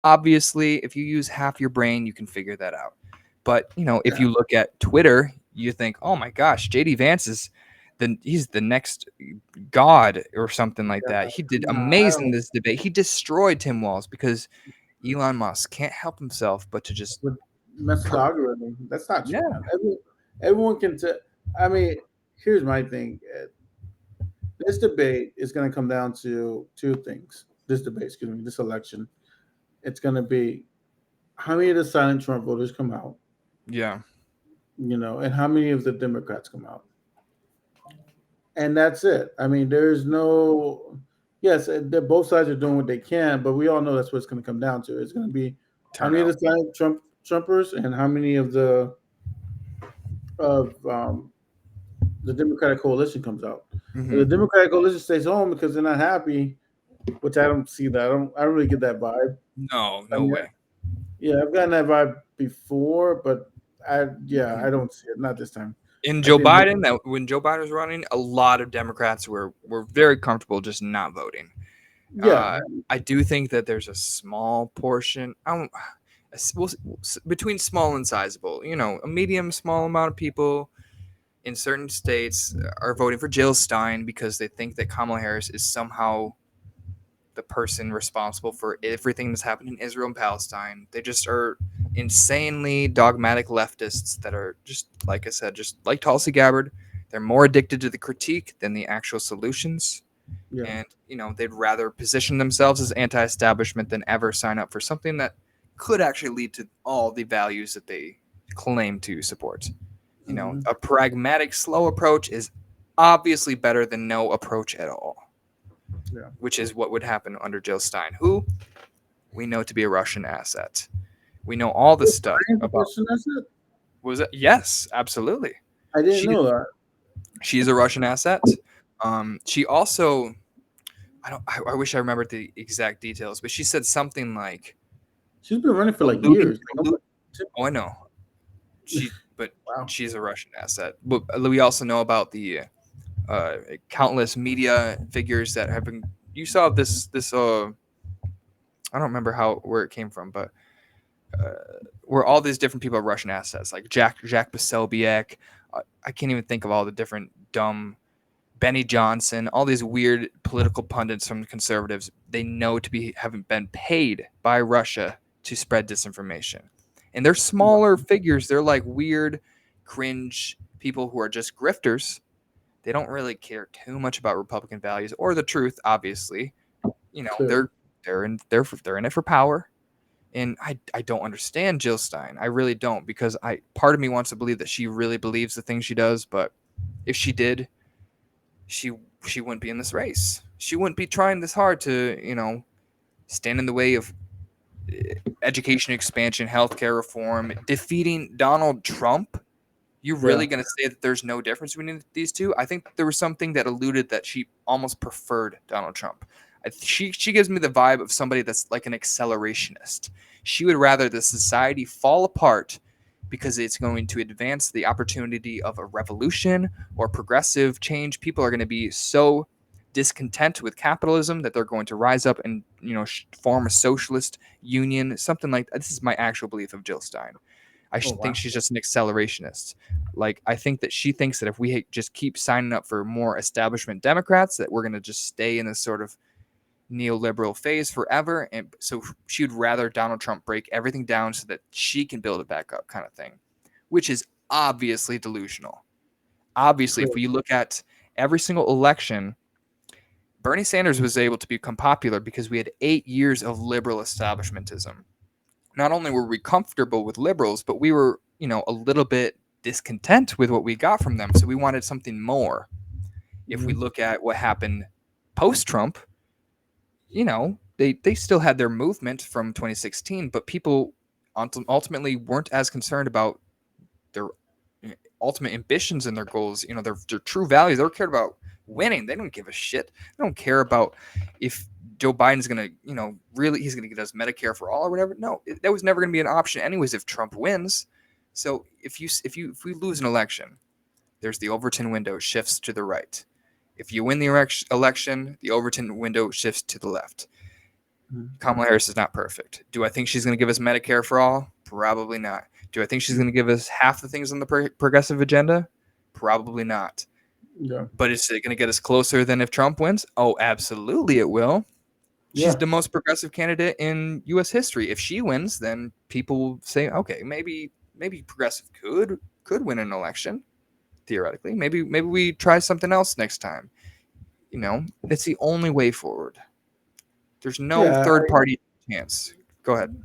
Obviously, if you use half your brain, you can figure that out. But, if Yeah. you look at Twitter, you think, oh my gosh, JD Vance he's the next god or something like Yeah. that. He did Nah, I amazing in don't. this debate. He destroyed Tim Walz because Elon Musk can't help himself but to just With mess with the per- algorithm. That's not true, yeah. man. Everyone can tell. I mean, here's my thing. This debate is going to come down to two things. This debate, excuse me, this election. It's going to be how many of the silent Trump voters come out, Yeah. and how many of the Democrats come out. And that's it. I mean, there's no. Yes, both sides are doing what they can, but we all know that's what it's going to come down to. It's going to be how many of Turnout. the silent Trumpers and how many of the Democratic coalition comes out. If Hmm. the Democratic coalition stays home because they're not happy, which I don't see that. I don't really get that vibe. No, I no mean, way. yeah, I've gotten that vibe before, but Mhm. I don't see it. Not this time. In I Joe think Biden, that when Joe Biden was running, a lot of Democrats were very comfortable just not voting. yeah, Uh, I do think that there's a small portion. I don't, between small and sizable, a medium small amount of people in certain states are voting for Jill Stein because they think that Kamala Harris is somehow the person responsible for everything that's happened in Israel and Palestine. They just are insanely dogmatic leftists that are just, like I said, just like Tulsi Gabbard. They're more addicted to the critique than the actual solutions. yeah. And, they'd rather position themselves as anti establishment than ever sign up for something that could actually lead to all the values that they claim to support. Hmm. A pragmatic, slow approach is obviously better than no approach at all, Yeah. which is what would happen under Jill Stein, who we know to be a Russian asset. We know all the stuff Brian's a about. Russian asset. Was it? Yes, absolutely. I didn't She know that. she's a Russian asset. She also, I wish I remembered the exact details, but she said something like She's been running for like alluding, years. Like, allude. Oh, I know. But wow. she's a Russian asset. But we also know about the uh, countless media figures that have been. You saw this. I don't remember where it came from, but uh, where all these different people are Russian assets, like Jack Posobiec. I can't even think of all the different dumb Benny Johnson, all these weird political pundits from the conservatives. They know to be haven't been paid by Russia to spread disinformation, and they're smaller figures. They're like weird, cringe people who are just grifters. They don't really care too much about Republican values or the truth. Obviously, Clearly. they're in it for power, and I don't understand Jill Stein. I really don't, because part of me wants to believe that she really believes the things she does, but if she did, she she wouldn't be in this race. She wouldn't be trying this hard to, stand in the way of education expansion, healthcare reform, defeating Donald Trump. You Yeah. really going to say that there's no difference between these two? I think there was something that alluded that she almost preferred Donald Trump. She gives me the vibe of somebody that's like an accelerationist. She would rather the society fall apart because it's going to advance the opportunity of a revolution or progressive change. People are going to be so discontent with capitalism that they're going to rise up and form a socialist union, something like that. This is my actual belief of Jill Stein. Oh Think wow. she's just an accelerationist. Like, I think that she thinks that if we just keep signing up for more establishment Democrats, that we're going to just stay in this sort of neoliberal phase forever. And so she would rather Donald Trump break everything down so that she can build it back up, kind of thing, which is obviously delusional. Obviously, if Clearly. we look at every single election, Bernie Sanders was able to become popular because we had 8 years of liberal establishmentism. Not only were we comfortable with liberals, but we were, a little bit discontent with what we got from them. So we wanted something more. If we Hmm. look at what happened post Trump, they still had their movement from 2016, but people ultimately weren't as concerned about their ultimate ambitions and their goals, their true values. They were cared about winning. They don't give a shit. They don't care about if Joe Biden's gonna, really he's gonna get us Medicare for all or whatever. No, that was never gonna be an option anyways if Trump wins. So if we lose an election, there's the Overton window shifts to the right. If you win the election, the Overton window shifts to the left. Kamala Harris is not perfect. Do I think she's going to give us Medicare for all? Probably not. Do I think she's going to give us half the things on the progressive agenda? Probably not. Yeah. But is it going to get us closer than if Trump wins? Oh, absolutely it will. She's Yeah. the most progressive candidate in U.S. history. If she wins, then people will say, okay, maybe progressive could win an election theoretically. Maybe we try something else next time. It's the only way forward. There's no Yeah. third party chance. Go ahead.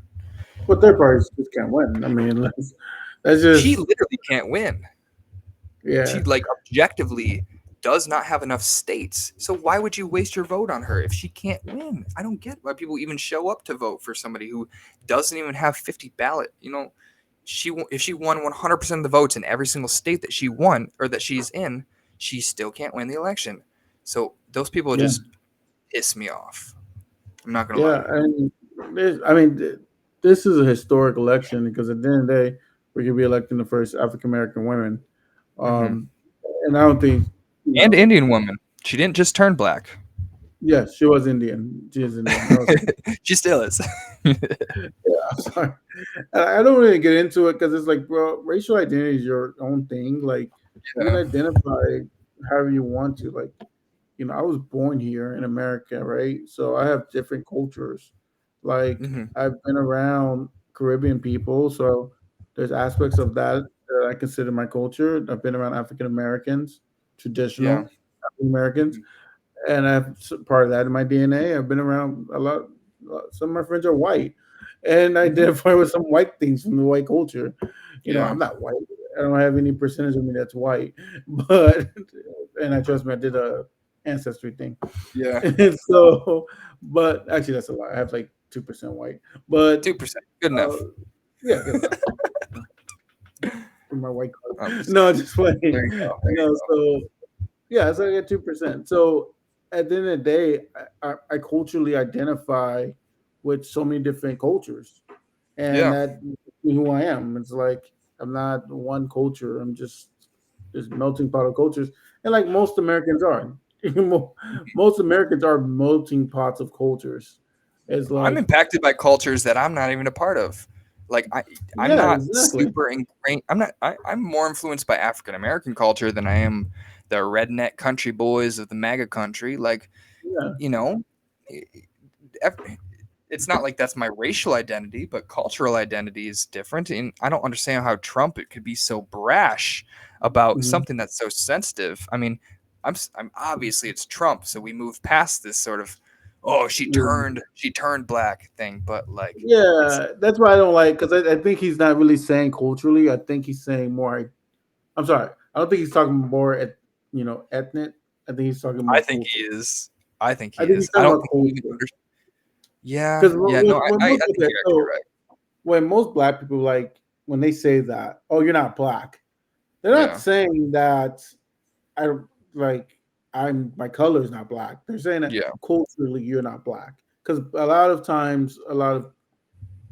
But third parties just can't win. I mean, that's She just literally can't win. She yeah. objectively does not have enough states. So why would you waste your vote on her if she can't win? I don't get why people even show up to vote for somebody who doesn't even have 50 ballot. If she won 100% of the votes in every single state that she won or that she's in, she still can't win the election. So those people Yeah. just piss me off. I'm not gonna Yeah. lie. And I mean, this is a historic election because at the end of the day, we're gonna be electing the first African American women. Mm-hmm. Um, and I don't think And Indian woman. She didn't just turn black. Yes, she was Indian. She is Indian. She still is. I'm sorry. I don't really get into it because it's like, bro, racial identity is your own thing. Like, you can Yeah. identify however you want to. Like, I was born here in America, right? So I have different cultures. Like, Mm-hmm. I've been around Caribbean people, so there's aspects of that that I consider my culture. I've been around African Americans, Yeah. traditional African Americans, Mm-hmm. and I've part of that in my DNA. I've been around a lot. Some of my friends are white, and I Mm-hmm. identify with some white things from the white culture. Yeah. I'm not white. I don't have any percentage of me that's white, but and I trust me, I did a ancestry thing, Yeah. and so, but actually that's a lie. I have like 2% white, but 2%. Good uh, enough. yeah, good enough. For my white I'm card. just No, kidding. just playing. There you go. There you No, go. so yeah, so I get 2%. So at the end of the day, I culturally identify with so many different cultures, and Yeah. that who I am. It's like I'm not one culture. I'm just this melting pot of cultures, and like most Americans are, most Americans are melting pots of cultures. It's I'm like impacted by cultures that I'm not even a part of. Like I'm yeah, not exactly. super ingrained. I'm more influenced by African American culture than I am the redneck country boys of the MAGA country. Like, Yeah, you know, ev- it's not like that's my racial identity, but cultural identity is different. And I don't understand how Trump it could be so brash about hmm something that's so sensitive. I mean, I'm obviously it's Trump, so we move past this sort of oh yeah. she turned black thing, but like it's Yeah, that's why I don't like because I think he's not really saying culturally. I think he's saying more. I'm sorry. I don't think he's talking more at ethnic. I think he's talking I more think he culture. is. I think I he think he's is. I talking don't about think he even culture understands. Yeah, because yeah, no, when I think okay, you're actually so right. when most black people like when they say that, oh, you're not black, they're not Yeah, saying that I like I'm my color is not black. They're saying that yeah, culturally you're not black because a lot of times, a lot of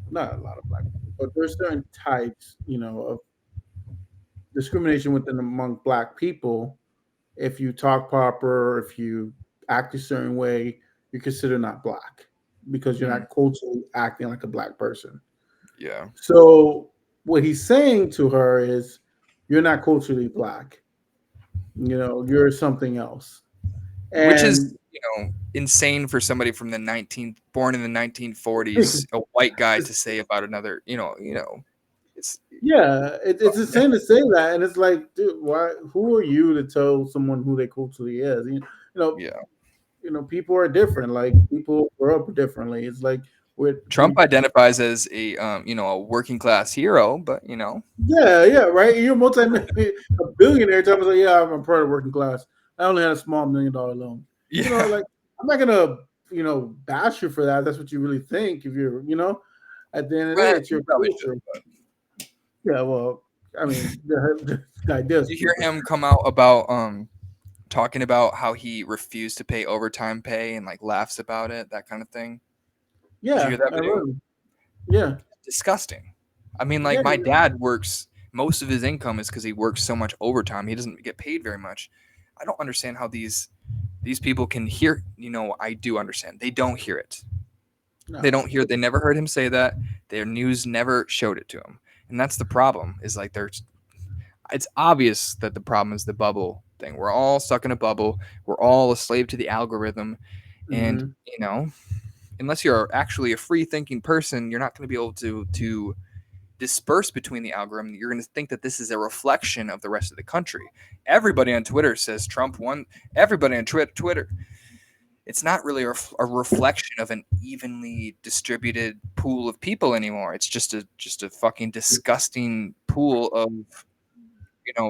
not a lot of black people, but there's certain types, of discrimination within among black people. If you talk proper, if you act a certain way, you're considered not black because you're mhm, not culturally acting like a black person. yeah. So what he's saying to her is, you're not culturally black. You're something else. Which is And insane for somebody from the 19 born in the 1940s, a white guy to say about another. It's yeah, it's insane to say that, and it's like, dude, why? Who are you to tell someone who they culturally is? Know, yeah. people are different. Like people grow up differently. It's like with Trump identifies as a working class hero, but yeah, yeah, right. You're a billionaire. Tell me, like, yeah, I'm part of working class. I only had a small $1 million loan. yeah, Like I'm not gonna, bash you for that. That's what you really think. If you're, at the end of the day, well, it's you your probably should. culture. Yeah, well, I mean, the idea is Did you hear stupid. him come out about talking about how he refused to pay overtime pay and like laughs about it, that kind of thing? Did you Yeah, hear that I video? heard. Yeah, Disgusting. I mean, like yeah, my dad works most of his income is because he works so much overtime. He doesn't get paid very much. I don't understand how these people can hear. I do understand. They don't hear it. They No. don't hear. They never heard him say that. Their news never showed it to him, and that's the problem. Is like there's. It's obvious that the problem is the bubble thing. We're all stuck in a bubble. We're all a slave to the algorithm, and Hmm. unless you're actually a free thinking person, you're not going to be able to disperse between the algorithm. You're going to think that this is a reflection of the rest of the country. Everybody on Twitter says Trump won. Everybody on Twitter. It's not really a reflection of an evenly distributed pool of people anymore. It's just a fucking disgusting pool of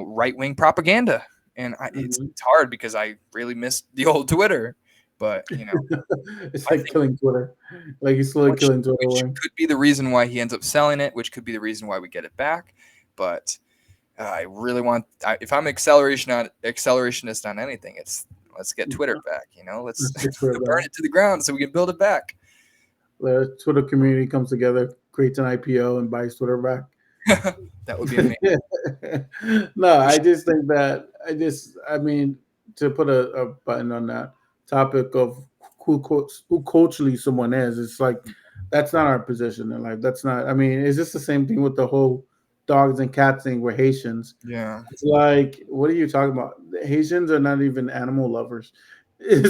right wing propaganda. And Hmm. it's hard because I really miss the old Twitter, but It's I like think killing Twitter. Like he's slowly which killing Twitter which away. could be the reason why he ends up selling it, which could be the reason why we get it back. But I really want if I'm accelerationist on anything, it's let's get Twitter back. Let's Let's get Twitter burn back. it to the ground so we can build it back. The Twitter community comes together, creates an IPO, and buys Twitter back. That would be amazing. No, We I should, just think that I mean, to put a button on that topic of who culturally someone is, it's like that's not our position in life. That's not. I mean, it's just the same thing with the whole dogs and cats thing. We're Haitians. yeah, It's like, what are you talking about? The Haitians are not even animal lovers.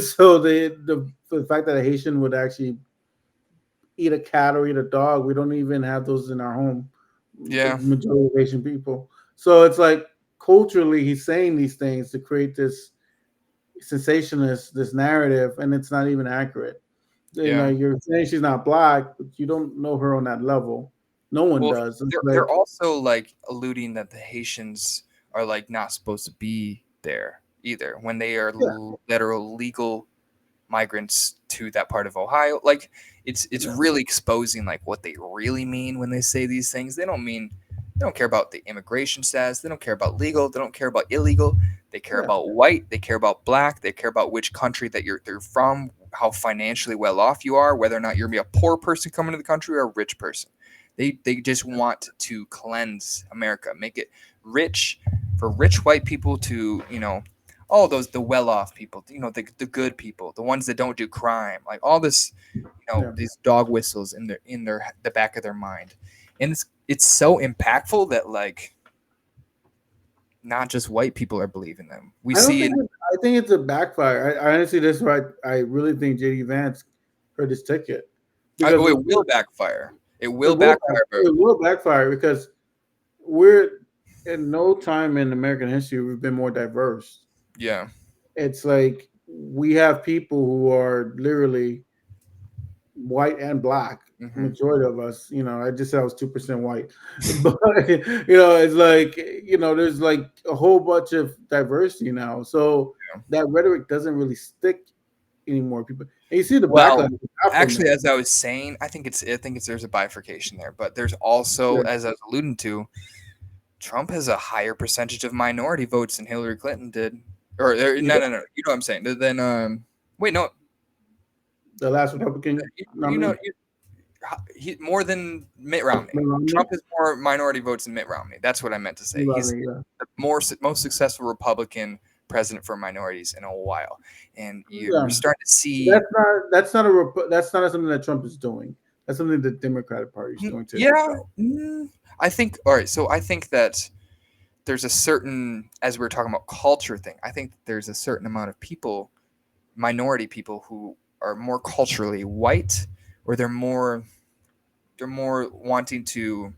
So the fact that a Haitian would actually eat a cat or eat a dog. We don't even have those in our home. The yeah, majority of Asian people. So it's like culturally, he's saying these things to create this sensationalist, this narrative, and it's not even accurate. yeah. You're saying she's not black, but you don't know her on that level. No one Well, does. It's they're like, also like alluding that the Haitians are like not supposed to be there either when they are yeah, literal legal migrants to that part of Ohio. Like it's yeah, really exposing like what they really mean when they say these things. They don't care about the immigration status. They don't care about legal. They don't care about illegal. They care yeah, about white. They care about black. They care about which country that they're from, how financially well off you are, whether or not you're gonna be a poor person coming to the country or a rich person. They just want to cleanse America, make it rich for rich white people to all those the well-off people, the good people, the ones that don't do crime, like all this, yeah. these dog whistles in the back of their mind, and it's so impactful that like not just white people are believing them. We I don't see think it. I think it's a backfire. I honestly, that's why I really think JD Vance heard his ticket because It will backfire. It it will will backfire, bro. it will backfire because we're in no time in American history we've been more diverse. Yeah. It's like we have people who are literally white and black. Hmm. Majority of us, I just said I was 2% white, but it's like there's like a whole bunch of diversity now. So that rhetoric doesn't really stick anymore. People, and you see the backlash Well, we got from actually, it. as I was saying, I think it's there's a bifurcation there, but there's also, Yeah, as I was alluding to, Trump has a higher percentage of minority votes than Hillary Clinton did. Or you no, know, no, no. You know what I'm saying? Then wait, no. the last Republican You know, nominee, he more than Mitt Romney. Mitt Romney. Trump has more minority votes than Mitt Romney. That's what I meant to say. Mitt He's Romney, yeah. the most successful Republican president for minorities in a while, and you're Yeah. starting to see. That's not something that Trump is doing. That's something the Democratic Party is doing to Yeah, itself. I think. All right, so I think that there's a certain, as we are talking about culture thing. I think there's a certain amount of people, minority people, who are more culturally white, or they're more wanting to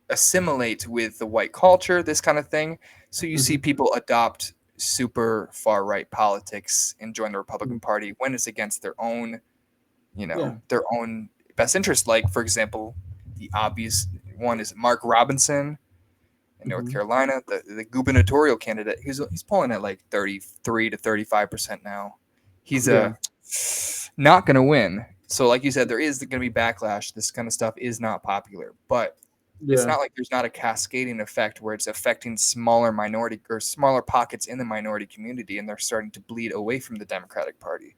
assimilate with the white culture, this kind of thing. So you see Hmm. people adopt super far right politics and join the Republican Party when it's against Yeah. their own best interest. Like, for example, the obvious one is Mark Robinson in North Hmm. Carolina, the gubernatorial candidate. He's polling at like 33 to 35% now. He's Yeah. not going to win. So, like you said, there is going to be backlash. This kind of stuff is not popular, but it's Yeah. not like there's not a cascading effect where it's affecting smaller minority or smaller pockets in the minority community, and they're starting to bleed away from the Democratic Party.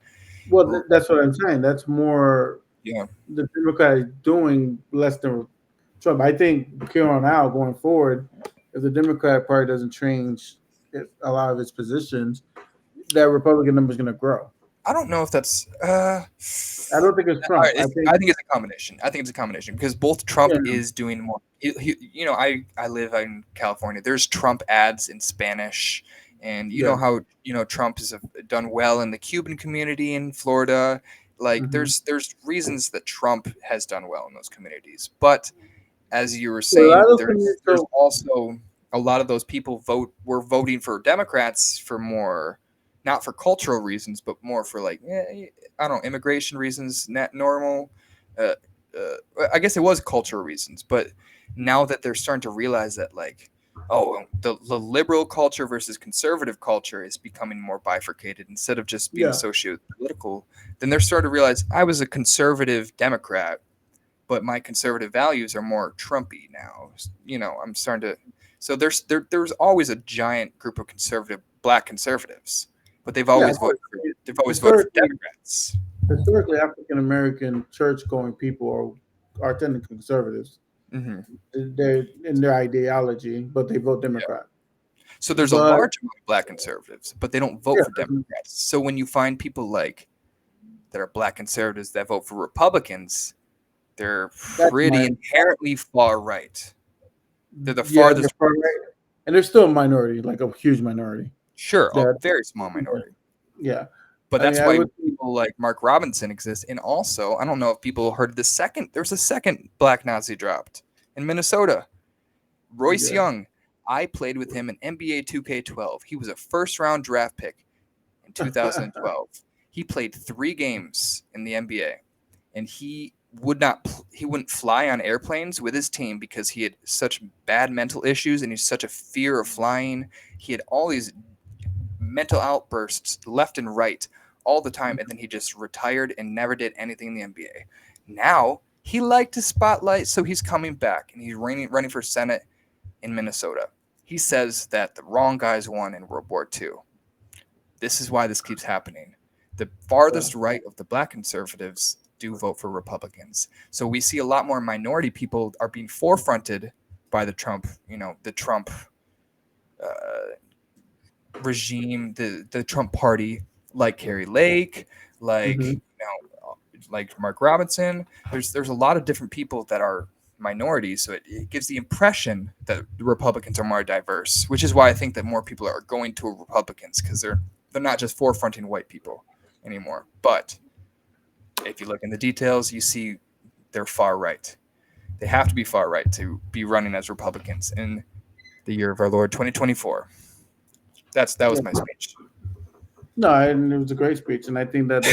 Well, that's what I'm saying. That's more Yeah, the Democrat is doing less than Trump. I think here on out going forward, if the Democratic Party doesn't change a lot of its positions, that Republican number is going to grow. I don't know if that's. I don't think it's All Trump. right, I think I think it's a combination. I think it's a combination because both Trump yeah, is doing more. I live in California. There's Trump ads in Spanish, and you know yeah. how Trump has done well in the Cuban community in Florida. Like Mm-hmm. there's reasons that Trump has done well in those communities, but as you were So a lot saying, of those there's also a lot of those people were voting for Democrats for more, not for cultural reasons, but more for like I don't know, immigration reasons, net normal. Uh, I guess it was cultural reasons, but now that they're starting to realize that like, oh, the liberal culture versus conservative culture is becoming more bifurcated instead of just being yeah, associated with political, then they're starting to realize I was a conservative Democrat, but my conservative values are more Trumpy now. I'm starting to. So there's always a giant group of conservative black conservatives, but yeah. they've always voted for Historically, Democrats. historically, African American church going people are technically conservatives. Hmm. They're in their ideology, but they vote Yeah. Democrat. So there's a But large amount of black conservatives, but they don't vote yeah, for Democrats. So when you find people like that are black conservatives that vote for Republicans, they're that's pretty my inherently far right. They're the yeah, they're farthest, far right, and they're still a minority, like a huge minority. sure, a That very small yeah, minority. yeah. But I mean, that's I why would people like Mark Robinson exist. And also, I don't know if people heard there's a second black Nazi dropped in Minnesota. Royce yeah. Young. I played with him in NBA 2K12. He was a first round draft pick in 2012. He played 3 games in the NBA, and he wouldn't fly on airplanes with his team because he had such bad mental issues and he's such a fear of flying. He had all these mental outbursts left and right all the time, and then he just retired and never did anything in the NBA. Now he liked to spotlight, so he's coming back and he's running for Senate in Minnesota. He says that the wrong guys won in World War II. This is why this keeps happening. The Yeah. farthest right of the black conservatives do vote for Republicans. So we see a lot more minority people are being forefronted by the Trump uh, regime, the Trump party, like Carrie Lake, like Hmm. like Mark Robinson. There's a lot of different people that are minorities, so it gives the impression that the Republicans are more diverse, which is why I think that more people are going to Republicans because they're not just forefronting white people anymore. But if you look in the details, you see they're far right. They have to be far right to be running as Republicans in the year of our Lord 2024. That Yeah. was my speech. No, and it was a great speech, and I think that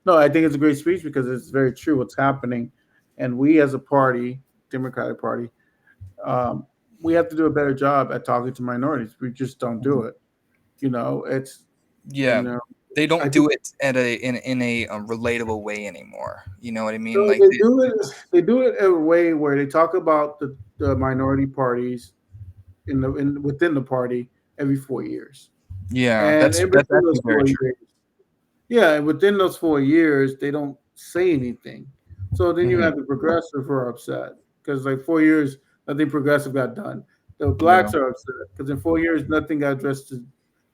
I think it's a great speech because it's very true what's happening, and we as a party, Democratic Party, um, we have to do a better job at talking to minorities. We just don't do Mhm. it. It's you Yeah, know, they I don't think do it at a relatable way anymore. You know what I mean? so Like they do it. They do it in a way where they talk about the minority parties within the party every 4 years, yeah, and in that's between those actually very four true. years, yeah, and within those 4 years, they don't say anything. So then you Hmm. have the progressive who are upset because like 4 years, nothing progressive got done. The Yeah, blacks are upset because in 4 years, nothing got addressed to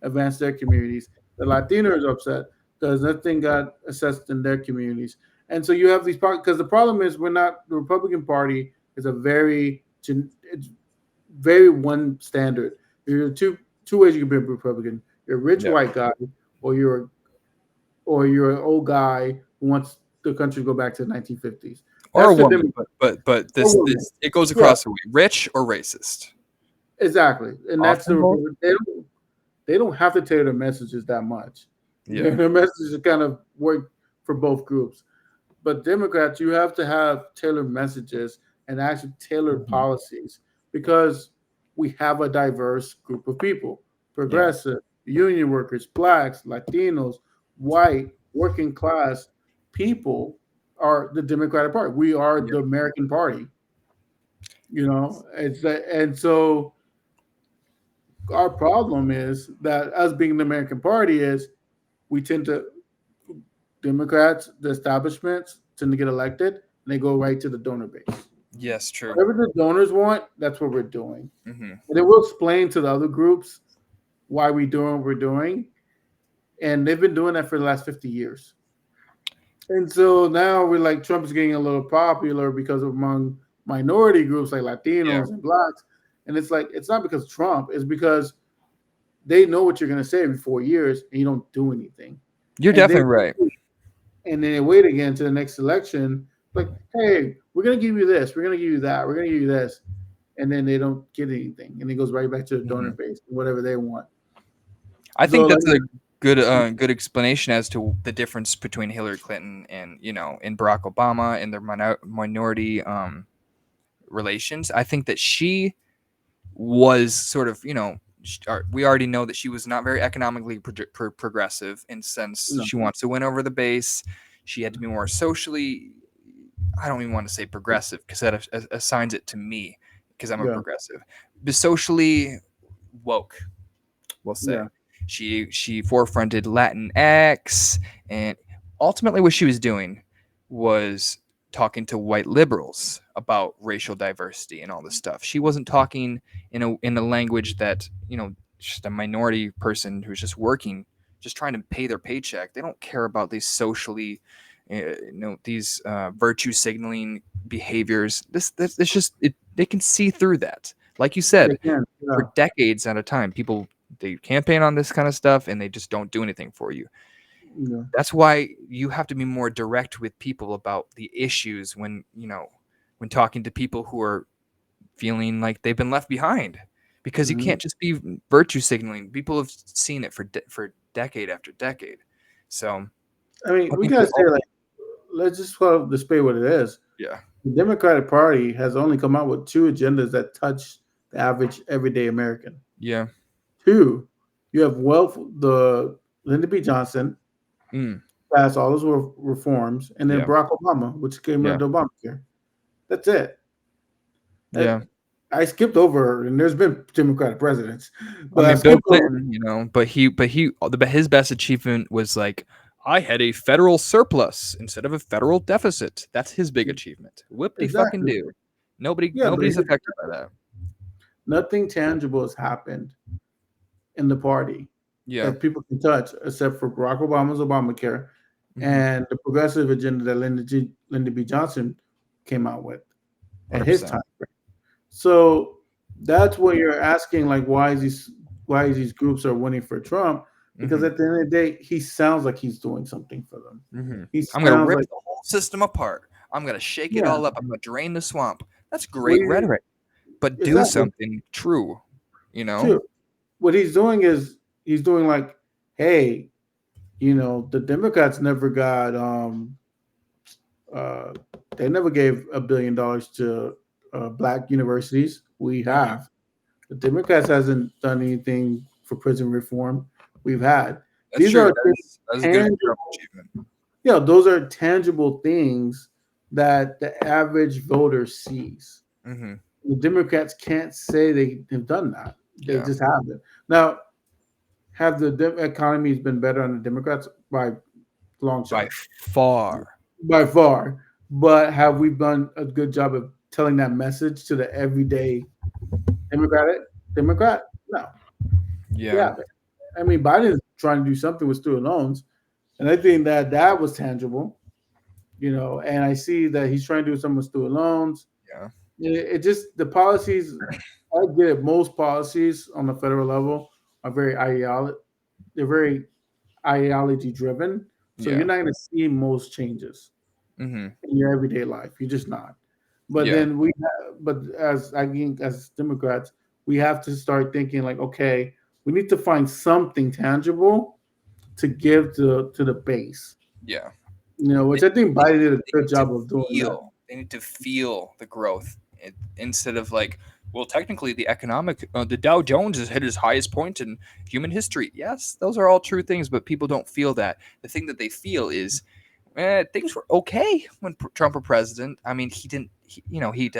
advance their communities. The Latinos are upset because nothing got assessed in their communities. And so you have these because the problem is we're not the Republican Party is a it's very one standard. There are two ways you can be a Republican. You're a rich yeah, white guy, or you're an old guy who wants the country to go back to the 1950s. or a That's the woman, Democrat. but Or woman. this it goes Yeah, across the way, rich or racist. exactly. And that's the Often both. Republican. They don't have to tailor their messages that much. Yeah. Their messages kind of work for both groups. But Democrats, you have to have tailored messages and actually tailored Hmm. policies because we have a diverse group of people: Yeah. progressive, union workers, blacks, Latinos, white, working class people are the Democratic Party. We are Yeah. the American Party. And so our problem is that us being the American Party is we tend to Democrats, the establishments tend to get elected and they go right to the donor base. Yes, true. Whatever the donors want, that's what we're doing. Hmm. And then we'll explain to the other groups why we're doing what we're doing. and they've been doing that for the last 50 years. And so now we're like Trump is getting a little popular because of among minority groups like Yeah, Latinos and blacks. And it's like it's not because of Trump, it's because they know what you're gonna say every 4 years and you don't do anything. you're And they definitely right. and then they wait again to the next election, like, hey, we're gonna give you this, we're gonna give you that, we're gonna give you this, and then they don't get anything, and it goes right back to the donor Hmm. base, whatever they want. I So think like, that's a good explanation as to the difference between Hillary Clinton and and Barack Obama and their minority relations. I think that she was sort of we already know that she was not very economically progressive, and since no, she wants to win over the base, she had to be more socially. I don't even want to say progressive because that assigns it to me because I'm a yeah, progressive, but socially woke, we'll say. yeah, She forefronted Latinx, and ultimately what she was doing was talking to white liberals about racial diversity and all this stuff. She wasn't talking in a language that just a minority person who's just working, just trying to pay their paycheck. They don't care about these socially, these virtue signaling behaviors. This just they can see through that. Like you they said, can, yeah, for decades at a time, people they campaign on this kind of stuff and they just don't do anything for you. yeah. That's why you have to be more direct with people about the issues when when talking to people who are feeling like they've been left behind, because you Hmm. can't just be virtue signaling. People have seen it for decade after decade. So I mean, I we think gotta say, like, let's just call it display what it is. yeah, The Democratic Party has only come out with two agendas that touch the average everyday American. yeah, Two, you have wealth, the Lyndon B. Johnson mm, passed all those reforms, and then yeah, Barack Obama, which came yeah, with Obamacare. That's it. Uh, yeah. I skipped over, and there's been Democratic presidents, I but I mean, Bill skipped over. Clinton, his best achievement was like, I had a federal surplus instead of a federal deficit. That's his big achievement. Whoop de fucking Exactly. do. Yeah, but Nobody's affected by that. nothing tangible has happened in the party Yeah. that people can touch, except for Barack Obama's Obamacare Mm-hmm. and the progressive agenda that Lyndon B. Johnson came out with at his 100%. time. So that's what you're asking, like, why these groups are winning for Trump? Because Mm-hmm. at the end of the day, he sounds like he's doing something for them. Mm-hmm. He I'm gonna sounds rip like, the whole system apart. I'm gonna shake it yeah, all up. I'm gonna drain the swamp. That's what great he, rhetoric, but do exactly. something true. You know? True. What he's doing is he's doing like, hey, the Democrats never got uh they never gave $1 billion to black universities. We Mm-hmm. have. The Democrats hasn't done anything for prison reform. We've had. That's These true. are That is a good Trump tangible, achievement. those are tangible things that the average voter sees. Mm-hmm. The Democrats can't say they have done that. They Yeah. just haven't. Now, have the economies been better on the Democrats? By long By shot, far. by far. But have we done a good job of telling that message to the everyday Democratic Democrat? No, we Yeah. haven't. I mean, Biden's trying to do something with student loans, and I think that that was tangible. And I see that he's trying to do something with student loans. Yeah. It just the policies. I get it. Most policies on the federal level are very ideology. They're very ideology driven. So you're Yeah. not going to see most changes Mm-hmm. in your everyday life. You're just not. But Yeah. then but as I think as Democrats, we have to start thinking like, okay, we need to find something tangible to give to the base. Yeah. Which I think They Biden did a they good need to job of doing that. feel. They need to feel the growth instead of like, well, technically, the Dow Jones has hit its highest point in human history. Yes, those are all true things, but people don't feel that. The thing that they feel is, things were okay when Trump was president. I mean, he did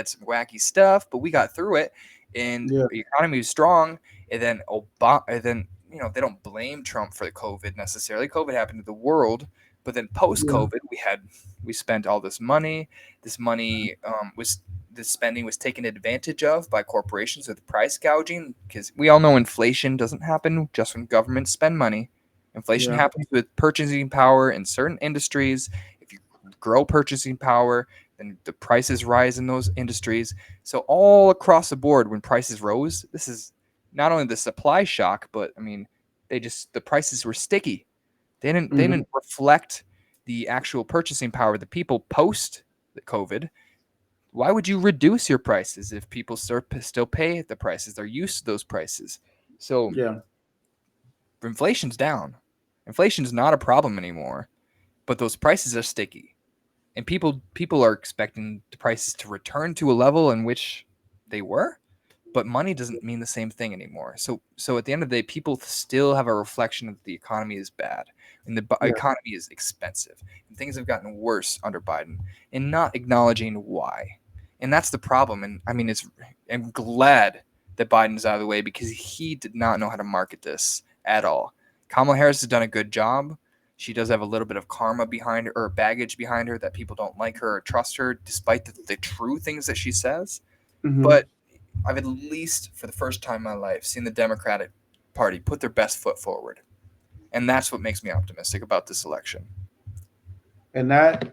some wacky stuff, but we got through it, and Yeah, the economy was strong. And then they don't blame Trump for the COVID necessarily. COVID happened to the world, but then post yeah, COVID, we spent all this money. This money was this spending was taken advantage of by corporations with price gouging, because we all know inflation doesn't happen just when governments spend money. Inflation Yeah. happens with purchasing power in certain industries. If you grow purchasing power, then the prices rise in those industries. So all across the board, when prices rose, this is not only the supply shock, but I mean, the prices were sticky. They Hmm. didn't reflect the actual purchasing power of the people post the COVID. Why would you reduce your prices if people still pay the prices? They're used to those prices. So Yeah. inflation's down. Inflation's not a problem anymore, but those prices are sticky. And people are expecting the prices to return to a level in which they were, but money doesn't mean the same thing anymore. So at the end of the day, people still have a reflection that the economy is bad and the Yeah. economy is expensive and things have gotten worse under Biden, and not acknowledging why. And that's the problem. And I mean, I'm glad that Biden's out of the way because he did not know how to market this at all. Kamala Harris has done a good job. She does have a little bit of karma behind her, or baggage behind her, that people don't like her or trust her despite the true things that she says. Hmm. But I've at least, for the first time in my life, seen the Democratic Party put their best foot forward. And that's what makes me optimistic about this election. And that